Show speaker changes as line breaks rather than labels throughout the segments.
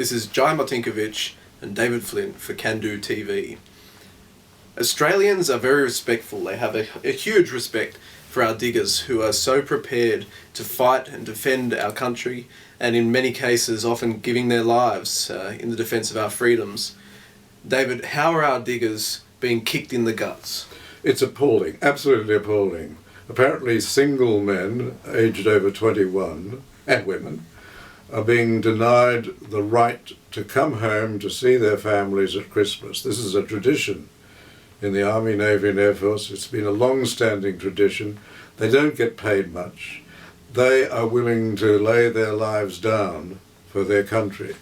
This is Jai Martinkovich and David Flint for Can Do TV. Australians are very respectful. They have a huge respect for our diggers who are so prepared to fight and defend our country, and in many cases often giving their lives in the defence of our freedoms. David, how are our diggers being kicked in the guts?
It's appalling, absolutely appalling. Apparently single men aged over 21, and women, are being denied the right to come home to see their families at Christmas. This is a tradition in the Army, Navy and Air Force. It's been a long-standing tradition. They don't get paid much. They are willing to lay their lives down for their country.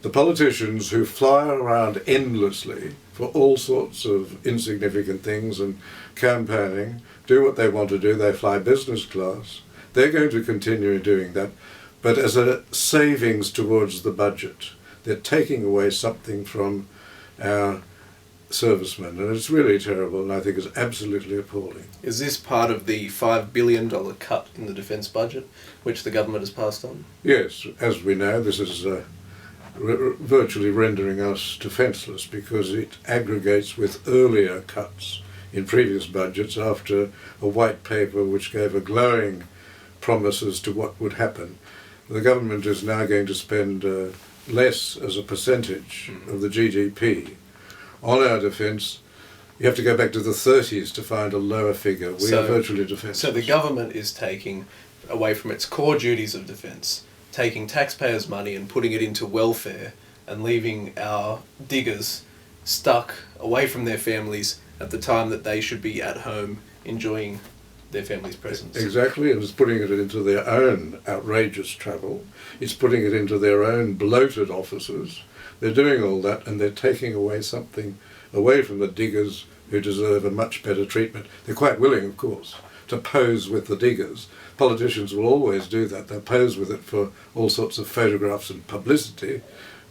The politicians who fly around endlessly for all sorts of insignificant things and campaigning, do what they want to do. They fly business class. They're going to continue doing that, but as a savings towards the budget. They're taking away something from our servicemen, and it's really terrible, and I think it's absolutely appalling.
Is this part of the $5 billion cut in the defence budget, which the government has passed on?
Yes, as we know, this is virtually rendering us defenceless because it aggregates with earlier cuts in previous budgets after a white paper which gave a glowing promise as to what would happen. The government is now going to spend less as a percentage of the GDP on our defence. You have to go back to the 30s to find a lower figure. We are virtually defenceless.
So the government is taking away from its core duties of defence, taking taxpayers' money and putting it into welfare, and leaving our diggers stuck away from their families at the time that they should be at home enjoying their family's presence.
Exactly, and it's putting it into their own outrageous travel. It's putting it into their own bloated offices. They're doing all that, and they're taking away something away from the diggers who deserve a much better treatment. They're quite willing, of course, to pose with the diggers. Politicians will always do that. They'll pose with it for all sorts of photographs and publicity,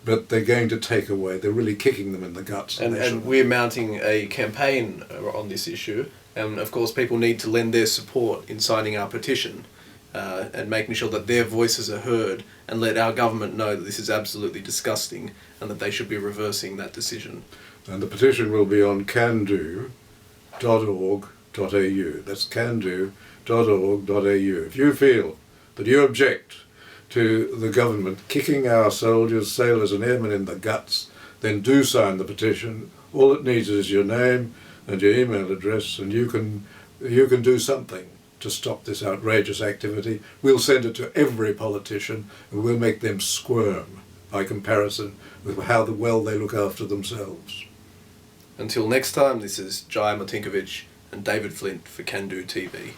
but they're going to take away. They're really kicking them in the guts.
And we're mounting a campaign on this issue, and of course people need to lend their support in signing our petition and making sure that their voices are heard, and let our government know that this is absolutely disgusting and that they should be reversing that decision.
And the petition will be on cando.org.au. That's cando.org.au. If you feel that you object to the government kicking our soldiers, sailors and airmen in the guts, then do sign the petition. All it needs is your name and your email address, and you can do something to stop this outrageous activity. We'll send it to every politician, and we'll make them squirm by comparison with how well they look after themselves.
Until next time, this is Jai Martinkovich and David Flint for Can Do TV.